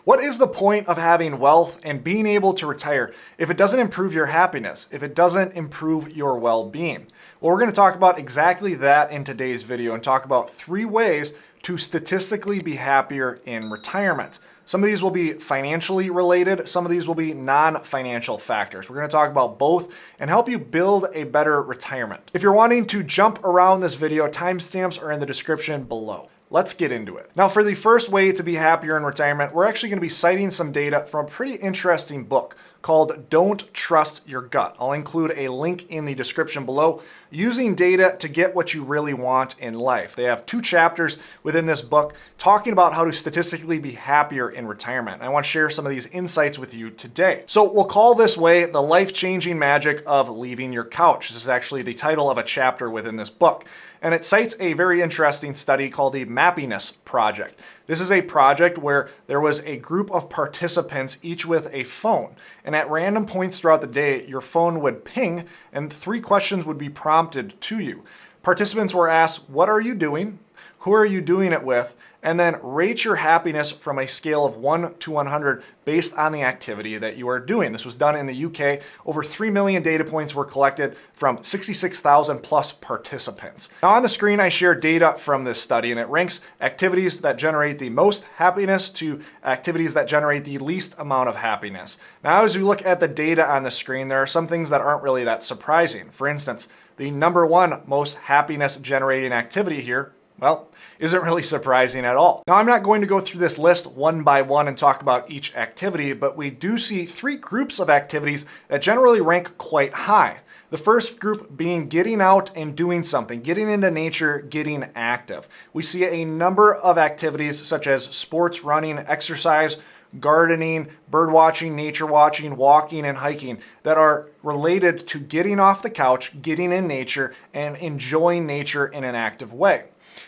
What is the point of having wealth and being able to retire if it doesn't improve your happiness, if it doesn't improve your well-being? Well, we're going to talk about exactly that in today's video and talk about 3 ways to statistically be happier in retirement. Some of these will be financially related, some of these will be non-financial factors. We're going to talk about both and help you build a better retirement. If you're wanting to jump around this video, timestamps are in the description below. Let's get into it. Now, for the first way to be happier in retirement, we're actually going to be citing some data from a pretty interesting book called Don't Trust Your Gut. I'll include a link in the description below. Using data to get what you really want in life. They have 2 chapters within this book talking about how to statistically be happier in retirement. I want to share some of these insights with you today. So we'll call this way the life-changing magic of leaving your couch. This is actually the title of a chapter within this book. And it cites a very interesting study called the Mappiness Project. This is a project where there was a group of participants, each with a phone. And at random points throughout the day, your phone would ping and 3 questions would be prompted to you. Participants were asked, what are you doing? Who are you doing it with? And then rate your happiness from a scale of 1 to 100 based on the activity that you are doing. This was done in the UK. Over 3 million data points were collected from 66,000 plus participants. Now on the screen, I share data from this study, and it ranks activities that generate the most happiness to activities that generate the least amount of happiness. Now, as you look at the data on the screen, there are some things that aren't really that surprising. For instance, the number 1 most happiness generating activity here, well, isn't really surprising at all. Now, I'm not going to go through this list one by one and talk about each activity, but we do see 3 groups of activities that generally rank quite high. The first group being getting out and doing something, getting into nature, getting active. We see a number of activities such as sports, running, exercise, gardening, bird watching, nature watching, walking, and hiking that are related to getting off the couch, getting in nature, and enjoying nature in an active way.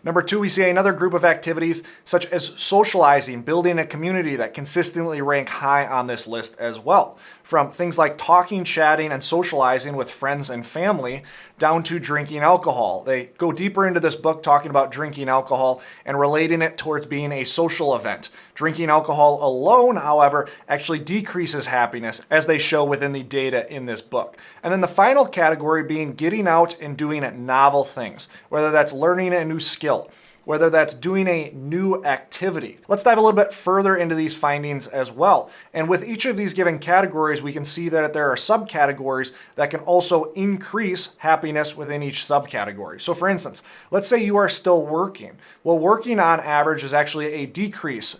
Number 2, we see another group of activities such as socializing, building a community that consistently rank high on this list as well. From things like talking, chatting, and socializing with friends and family down to drinking alcohol. They go deeper into this book talking about drinking alcohol and relating it towards being a social event. Drinking alcohol alone, however, actually decreases happiness, as they show within the data in this book. And then the final category being getting out and doing novel things, whether that's learning a new skill, whether that's doing a new activity. Let's dive a little bit further into these findings as well. And with each of these given categories, we can see that there are subcategories that can also increase happiness within each subcategory. So for instance, let's say you are still working. Well, working on average is actually a decrease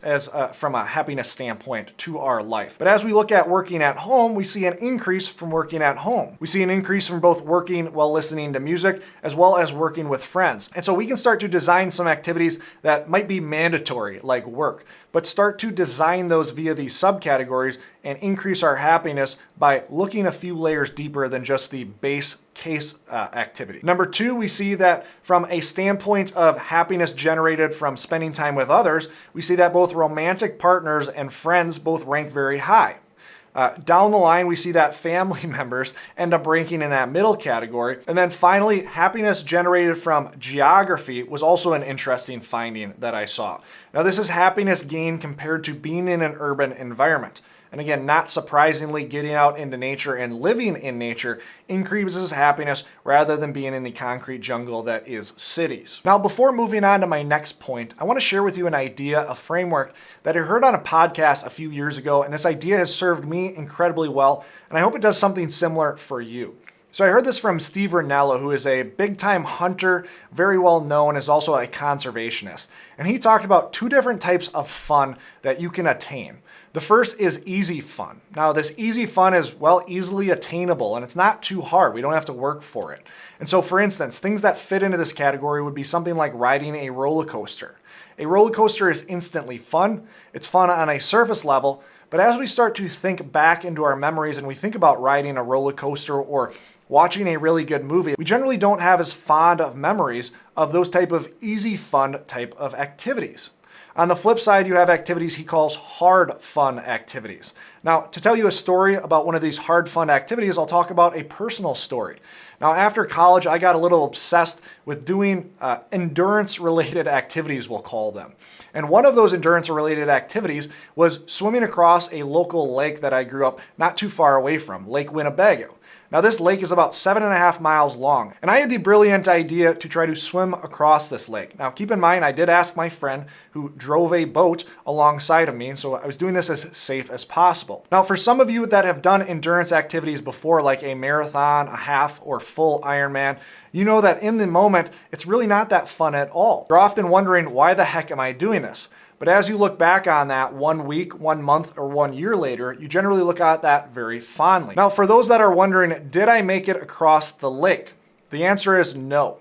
from a happiness standpoint to our life. But as we look at working at home, we see an increase from working at home. We see an increase from both working while listening to music as well as working with friends. And so we can start to design some activities that might be mandatory, like work, but start to design those via these subcategories and increase our happiness by looking a few layers deeper than just the base case activity. Number 2, we see that from a standpoint of happiness generated from spending time with others, we see that both romantic partners and friends both rank very high. Down the line, we see that family members end up ranking in that middle category. And then finally, happiness generated from geography was also an interesting finding that I saw. Now, this is happiness gained compared to being in an urban environment. And again, not surprisingly, getting out into nature and living in nature increases happiness rather than being in the concrete jungle that is cities. Now, before moving on to my next point, I want to share with you an idea, a framework that I heard on a podcast a few years ago, and this idea has served me incredibly well, and I hope it does something similar for you. So I heard this from Steve Rinella, who is a big-time hunter, very well known, is also a conservationist. And he talked about 2 different types of fun that you can attain. The first is easy fun. Now, this easy fun is, well, easily attainable, and it's not too hard. We don't have to work for it. And so, for instance, things that fit into this category would be something like riding a roller coaster. A roller coaster is instantly fun. It's fun on a surface level, but as we start to think back into our memories and we think about riding a roller coaster or watching a really good movie, we generally don't have as fond of memories of those type of easy fun type of activities. On the flip side, you have activities he calls hard fun activities. Now, to tell you a story about one of these hard fun activities, I'll talk about a personal story. Now, after college, I got a little obsessed with doing endurance-related activities, we'll call them. And one of those endurance-related activities was swimming across a local lake that I grew up not too far away from, Lake Winnebago. Now, this lake is about 7.5 miles long, and I had the brilliant idea to try to swim across this lake. Now, keep in mind, I did ask my friend who drove a boat alongside of me, so I was doing this as safe as possible. Now, for some of you that have done endurance activities before, like a marathon, a half, or full Ironman, you know that in the moment, it's really not that fun at all. You're often wondering, why the heck am I doing this? But as you look back on that 1 week, 1 month, or 1 year later, you generally look at that very fondly. Now, for those that are wondering, did I make it across the lake? The answer is no.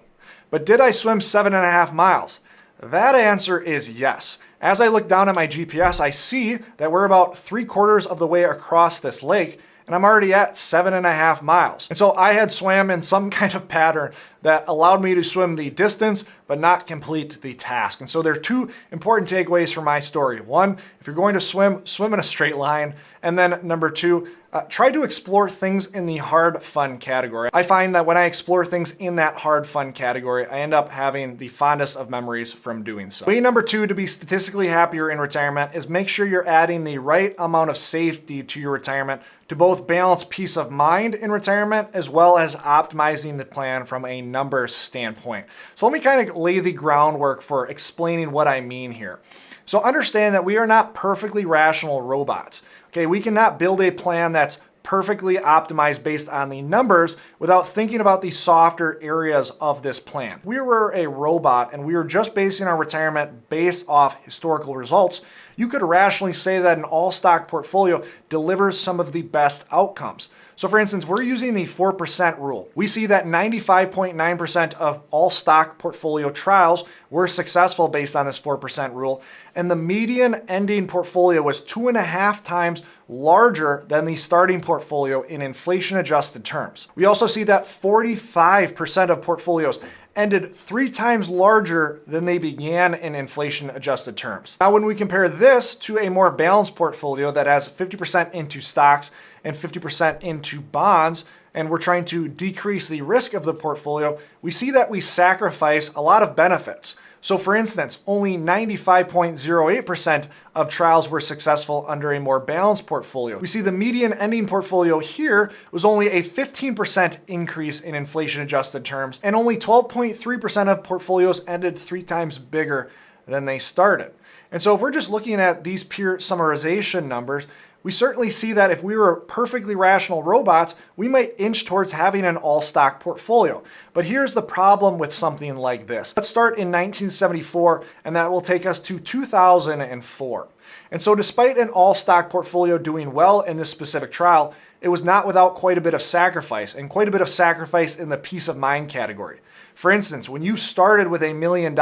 But did I swim 7.5 miles? That answer is yes. As I look down at my GPS, I see that we're about 3/4 of the way across this lake, and I'm already at 7.5 miles. And so I had swam in some kind of pattern that allowed me to swim the distance, but not complete the task. And so there are two important takeaways from my story. One, if you're going to swim, swim in a straight line. And then number two, try to explore things in the hard fun category. I find that when I explore things in that hard fun category, I end up having the fondest of memories from doing so. Way number two to be statistically happier in retirement is make sure you're adding the right amount of safety to your retirement to both balance peace of mind in retirement as well as optimizing the plan from a numbers standpoint. So let me kind of lay the groundwork for explaining what I mean here. So understand that we are not perfectly rational robots. Okay, we cannot build a plan that's perfectly optimized based on the numbers without thinking about the softer areas of this plan. If we were a robot and we were just basing our retirement based off historical results, you could rationally say that an all-stock portfolio delivers some of the best outcomes. So for instance, we're using the 4% rule. We see that 95.9% of all stock portfolio trials were successful based on this 4% rule, and the median ending portfolio was 2.5 times larger than the starting portfolio in inflation-adjusted terms. We also see that 45% of portfolios ended 3 times larger than they began in inflation-adjusted terms. Now, when we compare this to a more balanced portfolio that has 50% into stocks and 50% into bonds, and we're trying to decrease the risk of the portfolio, we see that we sacrifice a lot of benefits. So for instance, only 95.08% of trials were successful under a more balanced portfolio. We see the median ending portfolio here was only a 15% increase in inflation-adjusted terms, and only 12.3% of portfolios ended 3 times bigger than they started. And so if we're just looking at these pure summarization numbers, we certainly see that if we were perfectly rational robots, we might inch towards having an all-stock portfolio. But here's the problem with something like this. Let's start in 1974, and that will take us to 2004. And so despite an all-stock portfolio doing well in this specific trial, it was not without quite a bit of sacrifice, and quite a bit of sacrifice in the peace of mind category. For instance, when you started with $1 million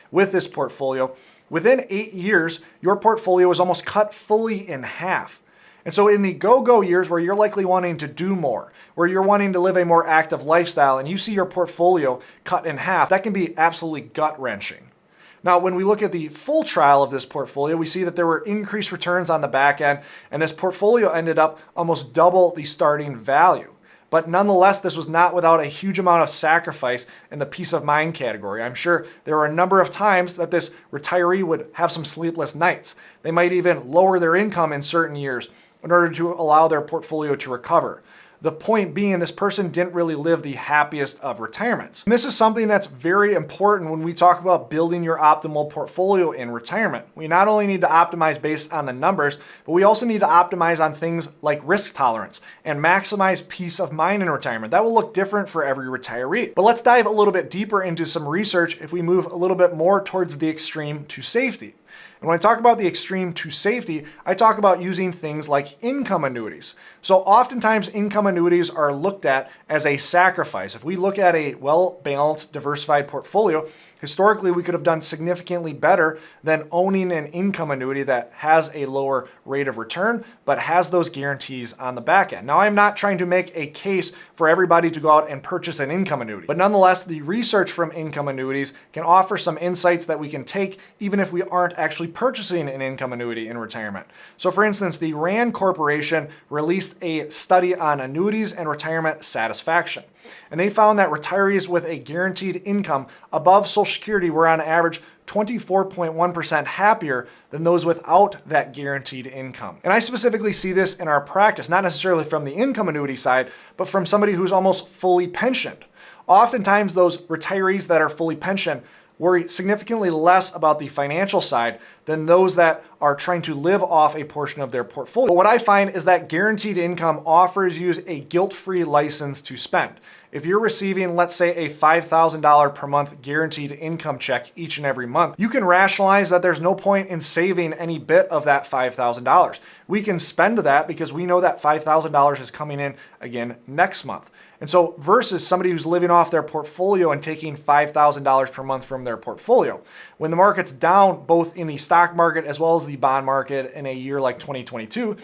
with this portfolio, within 8 years, your portfolio was almost cut fully in half. And so in the go-go years where you're likely wanting to do more, where you're wanting to live a more active lifestyle, and you see your portfolio cut in half, that can be absolutely gut-wrenching. Now, when we look at the full trial of this portfolio, we see that there were increased returns on the back end, and this portfolio ended up almost double the starting value. But nonetheless, this was not without a huge amount of sacrifice in the peace of mind category. I'm sure there were a number of times that this retiree would have some sleepless nights. They might even lower their income in certain years in order to allow their portfolio to recover. The point being, this person didn't really live the happiest of retirements. And this is something that's very important when we talk about building your optimal portfolio in retirement. We not only need to optimize based on the numbers, but we also need to optimize on things like risk tolerance and maximize peace of mind in retirement. That will look different for every retiree. But let's dive a little bit deeper into some research if we move a little bit more towards the extreme to safety. And when I talk about the extreme to safety, I talk about using things like income annuities. So oftentimes income annuities are looked at as a sacrifice. If we look at a well-balanced, diversified portfolio, Historically, we could have done significantly better than owning an income annuity that has a lower rate of return, but has those guarantees on the back end. Now, I'm not trying to make a case for everybody to go out and purchase an income annuity, but nonetheless, the research from income annuities can offer some insights that we can take even if we aren't actually purchasing an income annuity in retirement. So for instance, the RAND Corporation released a study on annuities and retirement satisfaction. And they found that retirees with a guaranteed income above Social Security were on average 24.1% happier than those without that guaranteed income. And I specifically see this in our practice, not necessarily from the income annuity side, but from somebody who's almost fully pensioned. Oftentimes, those retirees that are fully pensioned worry significantly less about the financial side than those that are trying to live off a portion of their portfolio. But what I find is that guaranteed income offers you a guilt-free license to spend. If you're receiving, let's say, a $5,000 per month guaranteed income check each and every month, you can rationalize that there's no point in saving any bit of that $5,000. We can spend that because we know that $5,000 is coming in again next month. And so versus somebody who's living off their portfolio and taking $5,000 per month from their portfolio, when the market's down both in the stock market as well as the bond market in a year like 2022,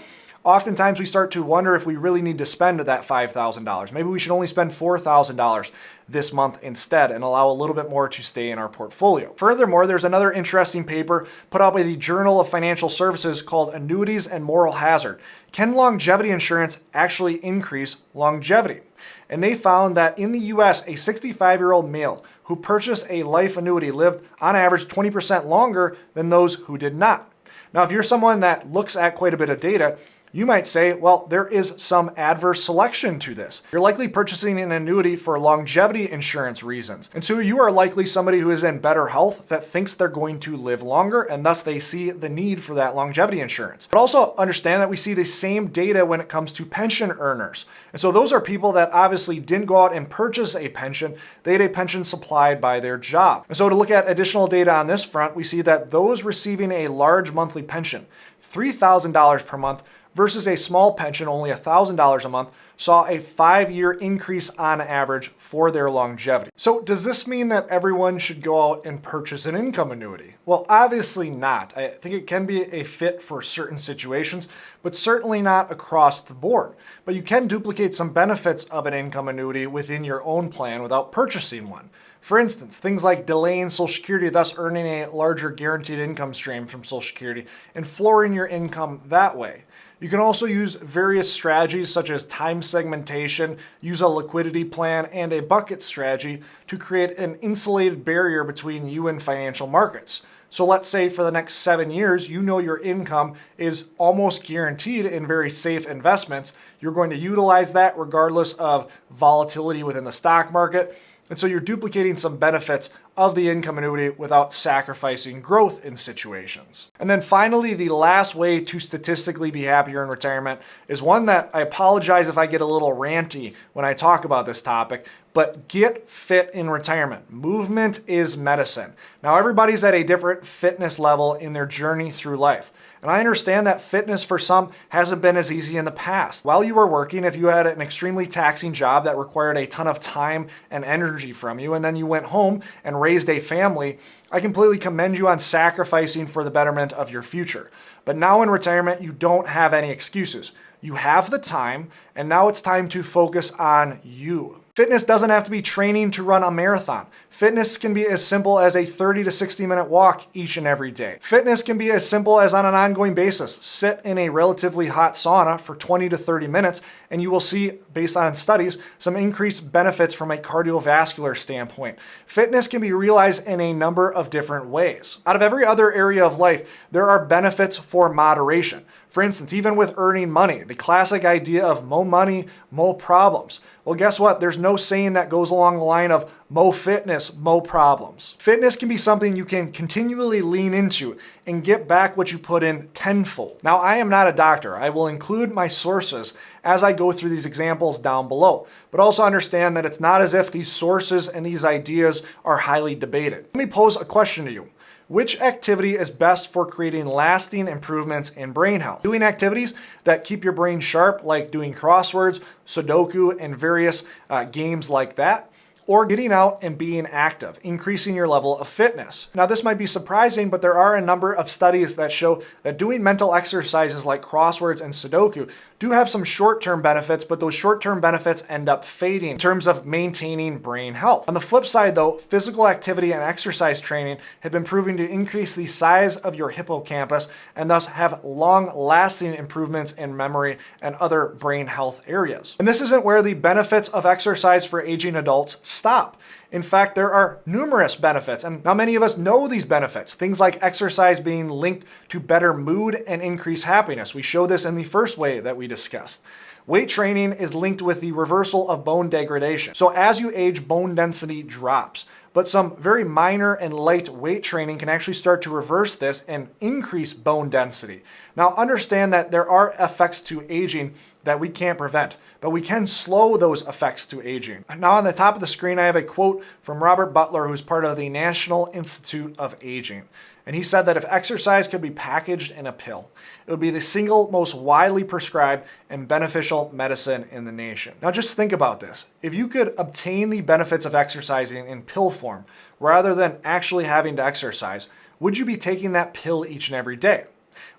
oftentimes we start to wonder if we really need to spend that $5,000. Maybe we should only spend $4,000 this month instead and allow a little bit more to stay in our portfolio. Furthermore, there's another interesting paper put out by the Journal of Financial Services called Annuities and Moral Hazard. Can longevity insurance actually increase longevity? And they found that in the US, a 65-year-old male who purchased a life annuity lived on average 20% longer than those who did not. Now, if you're someone that looks at quite a bit of data, you might say, well, there is some adverse selection to this. You're likely purchasing an annuity for longevity insurance reasons. And so you are likely somebody who is in better health that thinks they're going to live longer, and thus they see the need for that longevity insurance. But also understand that we see the same data when it comes to pension earners. And so those are people that obviously didn't go out and purchase a pension. They had a pension supplied by their job. And so to look at additional data on this front, we see that those receiving a large monthly pension, $3,000 per month, versus a small pension, only $1,000 a month, saw a 5-year increase on average for their longevity. So does this mean that everyone should go out and purchase an income annuity? Well, obviously not. I think it can be a fit for certain situations, but certainly not across the board. But you can duplicate some benefits of an income annuity within your own plan without purchasing one. For instance, things like delaying Social Security, thus earning a larger guaranteed income stream from Social Security and flooring your income that way. You can also use various strategies such as time segmentation, use a liquidity plan, and a bucket strategy to create an insulated barrier between you and financial markets. So let's say for the next 7 years, you know your income is almost guaranteed in very safe investments. You're going to utilize that regardless of volatility within the stock market. And so you're duplicating some benefits of the income annuity without sacrificing growth in situations. And then finally, the last way to statistically be happier in retirement is one that I apologize if I get a little ranty when I talk about this topic, but get fit in retirement. Movement is medicine. Now, everybody's at a different fitness level in their journey through life. And I understand that fitness for some hasn't been as easy in the past. While you were working, if you had an extremely taxing job that required a ton of time and energy from you, and then you went home and raised a family, I completely commend you on sacrificing for the betterment of your future. But now in retirement, you don't have any excuses. You have the time, and now it's time to focus on you. Fitness doesn't have to be training to run a marathon. Fitness can be as simple as a 30 to 60 minute walk each and every day. Fitness can be as simple as on an ongoing basis, sit in a relatively hot sauna for 20 to 30 minutes, and you will see, based on studies, some increased benefits from a cardiovascular standpoint. Fitness can be realized in a number of different ways. Out of every other area of life, there are benefits for moderation. For instance, even with earning money, the classic idea of mo money, mo problems. Well, guess what? There's no saying that goes along the line of mo fitness, mo problems. Fitness can be something you can continually lean into and get back what you put in tenfold. Now, I am not a doctor. I will include my sources as I go through these examples down below, but also understand that it's not as if these sources and these ideas are highly debated. Let me pose a question to you. Which activity is best for creating lasting improvements in brain health? Doing activities that keep your brain sharp, like doing crosswords, Sudoku, and various games like that, or getting out and being active, increasing your level of fitness. Now, this might be surprising, but there are a number of studies that show that doing mental exercises like crosswords and Sudoku do have some short-term benefits, but those short-term benefits end up fading in terms of maintaining brain health. On the flip side though, physical activity and exercise training have been proven to increase the size of your hippocampus and thus have long-lasting improvements in memory and other brain health areas. And this isn't where the benefits of exercise for aging adults stop. In fact, there are numerous benefits, and now many of us know these benefits. Things like exercise being linked to better mood and increased happiness. We showed this in the first way that we discussed. Weight training is linked with the reversal of bone degradation. So as you age, bone density drops. But some very minor and light weight training can actually start to reverse this and increase bone density. Now understand that there are effects to aging that we can't prevent, but we can slow those effects to aging. Now on the top of the screen, I have a quote from Robert Butler, who's part of the National Institute of Aging. And he said that if exercise could be packaged in a pill, it would be the single most widely prescribed and beneficial medicine in the nation. Now just think about this. If you could obtain the benefits of exercising in pill form rather than actually having to exercise, would you be taking that pill each and every day?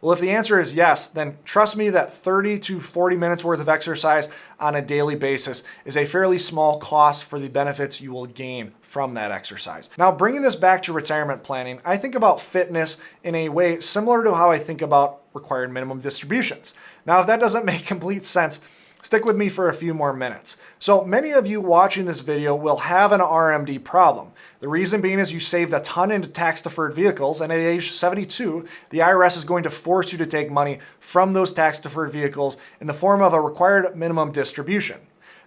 Well, if the answer is yes, then trust me that 30 to 40 minutes worth of exercise on a daily basis is a fairly small cost for the benefits you will gain from that exercise. Now, bringing this back to retirement planning, I think about fitness in a way similar to how I think about required minimum distributions. Now, if that doesn't make complete sense, stick with me for a few more minutes. So many of you watching this video will have an RMD problem. The reason being is you saved a ton into tax-deferred vehicles, and at age 72, the IRS is going to force you to take money from those tax-deferred vehicles in the form of a required minimum distribution.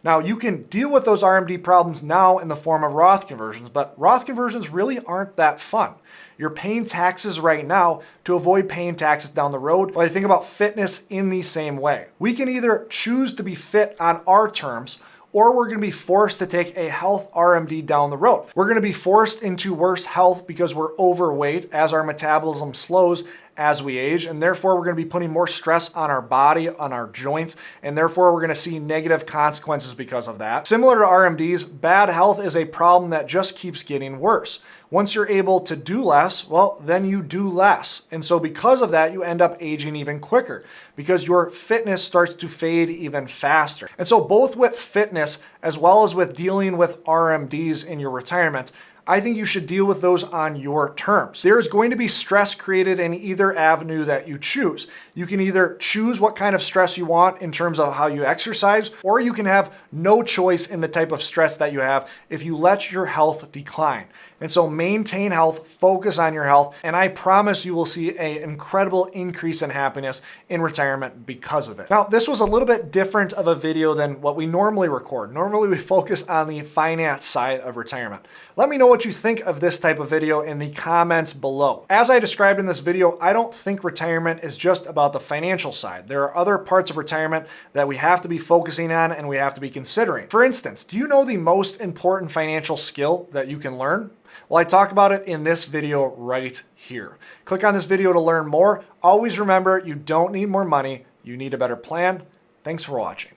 Now, you can deal with those RMD problems now in the form of Roth conversions, but Roth conversions really aren't that fun. You're paying taxes right now to avoid paying taxes down the road, but I think about fitness in the same way. We can either choose to be fit on our terms, or we're going to be forced to take a health RMD down the road. We're going to be forced into worse health because we're overweight as our metabolism slows as we age, and therefore we're going to be putting more stress on our body, on our joints, and therefore we're going to see negative consequences because of that. Similar to RMDs, bad health is a problem that just keeps getting worse. Once you're able to do less, well, then you do less. And so because of that, you end up aging even quicker because your fitness starts to fade even faster. And so both with fitness as well as with dealing with RMDs in your retirement, I think you should deal with those on your terms. There is going to be stress created in either avenue that you choose. You can either choose what kind of stress you want in terms of how you exercise, or you can have no choice in the type of stress that you have if you let your health decline. And so maintain health, focus on your health, and I promise you will see an incredible increase in happiness in retirement because of it. Now, this was a little bit different of a video than what we normally record. Normally we focus on the finance side of retirement. Let me know what you think of this type of video in the comments below. As I described in this video, I don't think retirement is just about the financial side. There are other parts of retirement that we have to be focusing on and we have to be considering. For instance, do you know the most important financial skill that you can learn? Well, I talk about it in this video right here. Click on this video to learn more. Always remember, you don't need more money, you need a better plan. Thanks for watching.